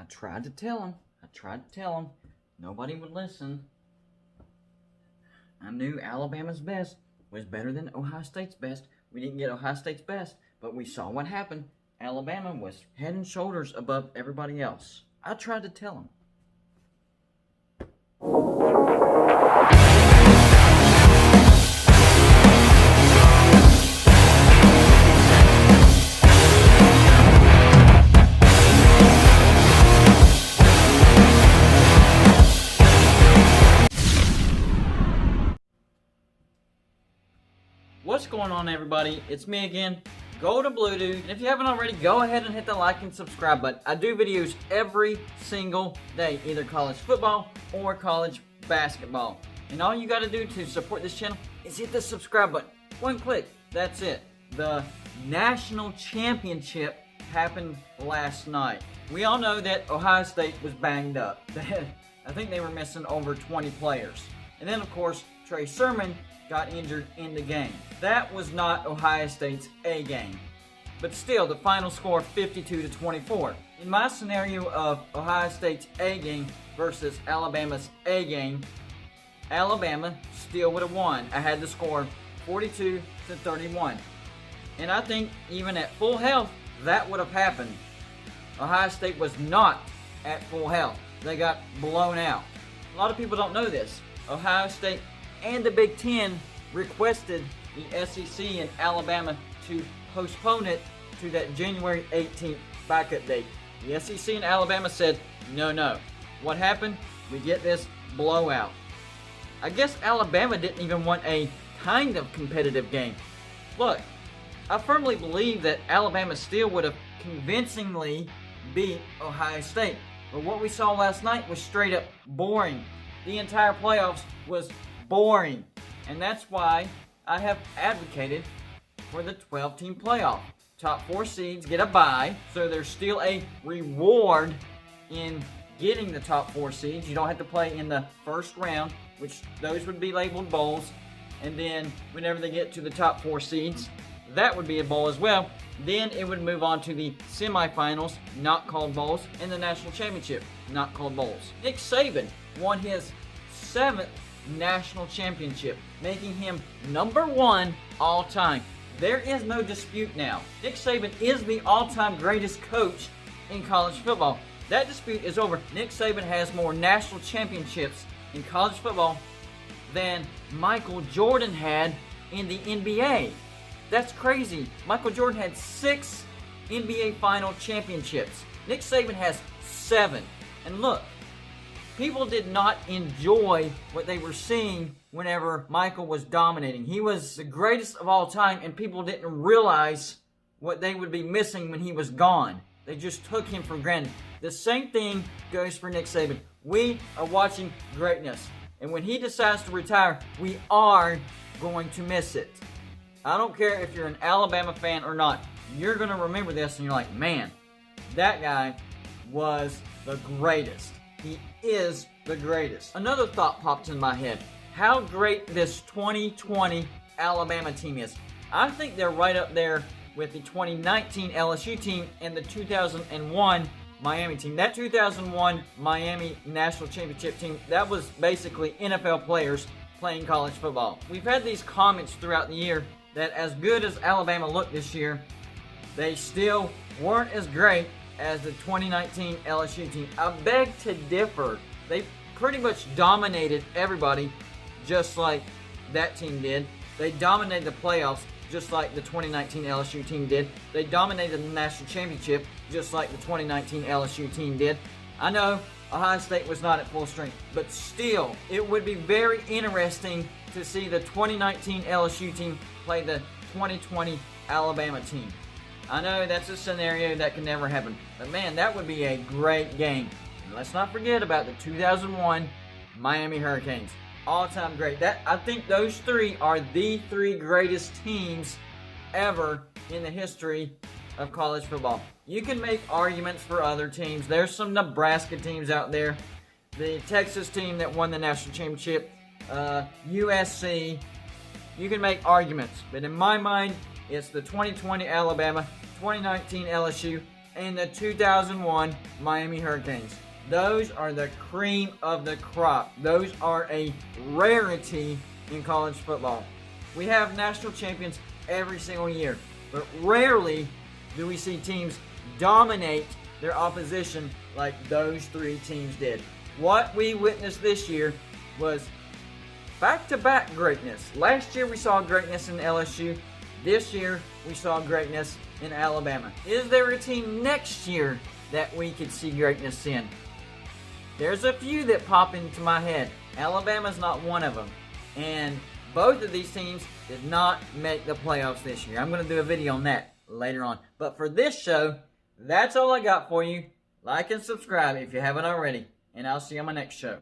I tried to tell him. Nobody would listen. I knew Alabama's best was better than Ohio State's best. We didn't get Ohio State's best, but we saw what happened. Alabama was head and shoulders above everybody else. I tried to tell him. What's going on, everybody? It's me again, Golden Blue Dude. And if you haven't already, go ahead and hit the like and subscribe button. I do videos every single day, either college football or college basketball. And all you got to do to support this channel is hit the subscribe button. One click, that's it. The national championship happened last night. We all know that Ohio State was banged up. I think they were missing over 20 players. And then, of course, Trey Sermon got injured in the game. That was not Ohio State's A game. But still, the final score 52-24. In my scenario of Ohio State's A game versus Alabama's A game, Alabama still would have won. I had the score 42-31. And I think even at full health, that would have happened. Ohio State was not at full health. They got blown out. A lot of people don't know this. Ohio State and the Big Ten requested the SEC and Alabama to postpone it to that January 18th backup date. The SEC and Alabama said, no. What happened? We get this blowout. I guess Alabama didn't even want a kind of competitive game. Look, I firmly believe that Alabama still would have convincingly beat Ohio State. But what we saw last night was straight up boring. The entire playoffs was boring. And that's why I have advocated for the 12-team playoff. Top 4 seeds get a bye, so there's still a reward in getting the top 4 seeds. You don't have to play in the first round, which those would be labeled bowls. And then whenever they get to the top 4 seeds, that would be a bowl as well. Then it would move on to the semifinals, not called bowls, and the national championship, not called bowls. Nick Saban won his 7th national championship, making him #1 all time. There is no dispute now. Nick Saban is the all-time greatest coach in college football. That dispute is over. Nick Saban has more national championships in college football than Michael Jordan had in the NBA. That's crazy. Michael Jordan had 6 NBA final championships. Nick Saban has 7. And look, people did not enjoy what they were seeing whenever Michael was dominating. He was the greatest of all time, and people didn't realize what they would be missing when he was gone. They just took him for granted. The same thing goes for Nick Saban. We are watching greatness, and when he decides to retire, we are going to miss it. I don't care if you're an Alabama fan or not. You're going to remember this, and you're like, man, that guy was the greatest. He is the greatest. Another thought popped in my head. How great this 2020 Alabama team is. I think they're right up there with the 2019 LSU team and the 2001 Miami team. That 2001 Miami National Championship team, that was basically NFL players playing college football. We've had these comments throughout the year that as good as Alabama looked this year, they still weren't as great as the 2019 LSU team. I beg to differ. They pretty much dominated everybody just like that team did. They dominated the playoffs just like the 2019 LSU team did. They dominated the national championship just like the 2019 LSU team did. I know Ohio State was not at full strength, but still, it would be very interesting to see the 2019 LSU team play the 2020 Alabama team. I know that's a scenario that can never happen, but man, that would be a great game. And let's not forget about the 2001 Miami Hurricanes. All-time great. I think those 3 are the 3 greatest teams ever in the history of college football. You can make arguments for other teams. There's some Nebraska teams out there. The Texas team that won the national championship, USC. You can make arguments, but in my mind, it's the 2020 Alabama, 2019 LSU, and the 2001 Miami Hurricanes. Those are the cream of the crop. Those are a rarity in college football. We have national champions every single year, but rarely do we see teams dominate their opposition like those three teams did. What we witnessed this year was back-to-back greatness. Last year we saw greatness in LSU. This year we saw greatness in Alabama. Is there a team next year that we could see greatness in? There's a few that pop into my head. Alabama's not one of them. And both of these teams did not make the playoffs this year. I'm going to do a video on that later on. But for this show, that's all I got for you. Like and subscribe if you haven't already. And I'll see you on my next show.